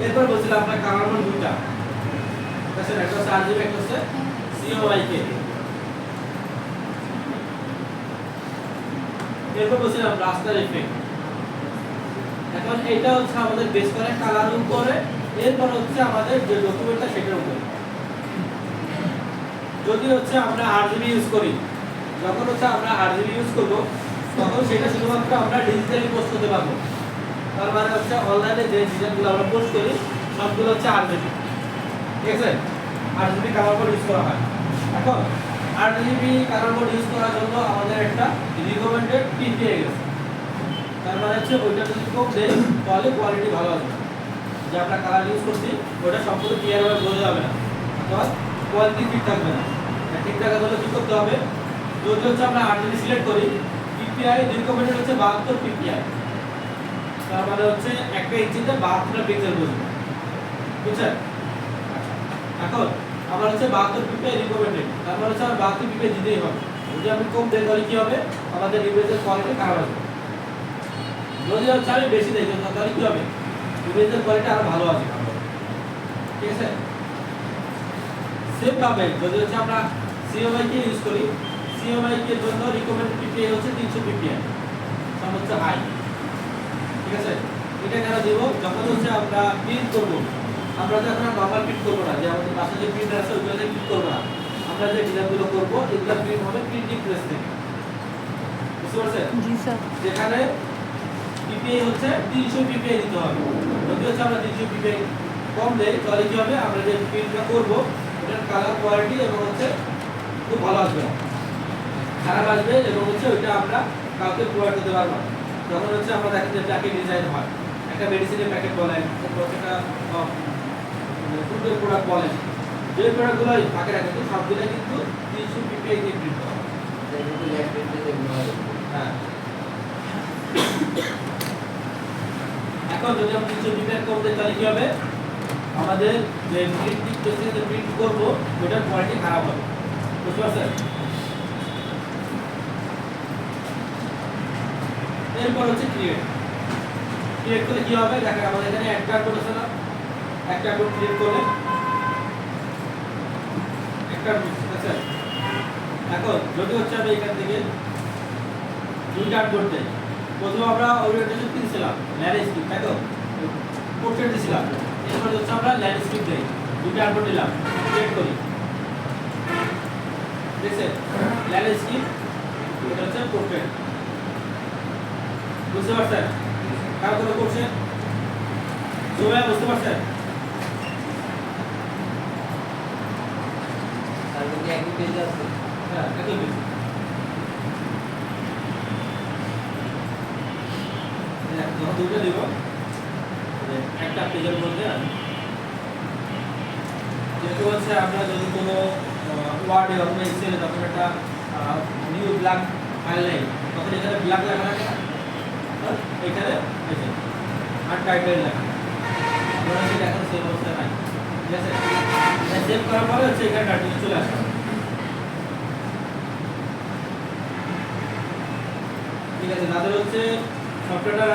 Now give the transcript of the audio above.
এরপর বলছিলাম আমরা কালার মোড দুইটা, ঠিক আছে, একটা হচ্ছে RGB, একটা হচ্ছে CMYK। এরপর বলছিলাম রাস্টার ইফেক্ট। এখন এটা হচ্ছে আমাদের বেস করে কালার উপরে, এরপর হচ্ছে আমাদের যে ডকুমেন্টটা সেটার উপরে। যদি হচ্ছে আমরা RGB ইউজ করি, যখন হচ্ছে আমরা RGB ইউজ করব তখন সেটা শুধুমাত্র আমরা ডিজিটালি পোস্ট করতে পারবো। তার মানে হচ্ছে অনলাইনে যে ডিজাইনগুলো আমরা পোস্ট করি সবগুলো হচ্ছে RGB, ঠিক আছে। RGB কালার কোড ইউজ করা হয়। এখন RGB কালার কোড ইউজ করার জন্য আমাদের একটা রিকমেন্ডেড PPI গেছে। তার মানে হচ্ছে ওইটা যদি কম দেয় তাহলে কোয়ালিটি ভালো আসবে। যে আমরা কালার ইউজ করছি ওটা সম্পূর্ণ ক্লিয়ার ভাবে বোঝা যাবে না, অথবা কোয়ালিটি ঠিক থাকবে না। ঠিক থাকার জন্য কি করতে হবে, যদি হচ্ছে আমরা RGB সিলেক্ট করি, PPI রিকমেন্ডেড হচ্ছে 72 PPI। তার মানে হচ্ছে একটা ইঞ্চিতে 72টা পিক্সেল বসবে, বুঝছেন? এখন আমার হচ্ছে 72 PPI রিকমেন্ডেড, তার মানে হচ্ছে আমার 72 PPI দিতেই হবে। যদি আমি কম দেই তাহলে কি হবে, আমাদের ইমেজের কোয়ালিটি খারাপ আসবে। যদি হচ্ছে আমি বেশি দেই তাহলে কি হবে, ইমেজের কোয়ালিটি আরো ভালো আসবে, ঠিক আছে। সেম ভাবে যদি হচ্ছে আমরা CMYK ইউজ করি, CMYK এর জন্য রিকমেন্ডেড PPI হচ্ছে 300 PPI, সর্বোচ্চ হাই, ঠিক আছে। এটা কেন দিব, যখন হচ্ছে আমরা প্রিন্ট করব, আমরা যখন নরমাল প্রিন্ট করব না, যে আমাদের পাশে যে প্রিন্টার আছে ওইগুলোতে প্রিন্ট করব না, আমরা যে ডিজাইনগুলো করব এগুলো প্রিন্ট হবে প্রিন্টিং প্রেস থেকে, বুঝতে পারছেন? জি স্যার। যেখানে PPI হচ্ছে 300 PPI দিতে হবে। যদি হচ্ছে আমরা 300 PPI কম দেই তাহলে কি হবে, আমরা যে প্রিন্টটা করব ওটার কালার কোয়ালিটি এবং হচ্ছে খুব ভালো আসবে না, খারাপ আসবে, এবং হচ্ছে ওইটা আমরা কাউকে প্রোভাইড করতে পারবো না। যখন হচ্ছে আমরা দেখেন যে প্যাকেট ডিজাইন হয়, একটা মেডিসিনের প্যাকেট বলেন, একটা ফুডের প্রোডাক্ট বলেন, যে প্রোডাক্টগুলো থাকে না কিন্তু সবগুলো কিন্তু 300 PPI দিয়ে প্রিন্ট করা হয়। হ্যাঁ, এখন যদি আমরা 300 PPI কম দিই তাহলে কি হবে, আমাদের যে প্রিন্টিং প্রেসে যে প্রিন্ট করব ওটার কোয়ালিটি খারাপ হবে, বুঝতে পারছেন? এরপর হচ্ছে ক্রিয়েট করলে কি হবে, দেখেন আমাদের এখানে একটা কোড আছে না, একটা কোড ক্রিয়েট করলে একটা ঠিক আছে। এখন যদি হচ্ছে আমি এখান থেকে দুইটা কোড দেই, প্রথমে আমরা ওরিয়েন্টেশন দিয়েছিলাম ল্যান্ডস্কেপ, তাই তো পোর্ট্রেট দিয়েছিলাম, এরপর হচ্ছে আমরা ল্যান্ডস্কেপ দেই, দুইটা কোড দিলাম, ক্রিয়েট করি, দেখছেন ল্যান্ডস্কেপ, এটা হচ্ছে পোর্ট্রেট, বুঝতে পারছেন? কার কোনো কোশ্চেন সবাই বুঝতে পারছেন? আর যদি একই পেজ আছে, হ্যাঁ, একই পেজ। যখন দুটো দিব একটা পেজের মধ্যে যেহেতু হচ্ছে আমরা যদি কোনো ওয়ার্ডে অথবা এক্সেলে তখন একটা নিউ ব্ল্যাক ফাইল নেই, তখন এখানে ব্ল্যাক লেখা থাকে না, এখানে আর টাইটেল লেখা, আমরা সেটা এখন সেভ অবস্থা নাই, ঠিক আছে। সেভ করার পরে হচ্ছে এখানে টাইটেল চলে আসে, ঠিক আছে। তাদের হচ্ছে সফটওয়্যারটা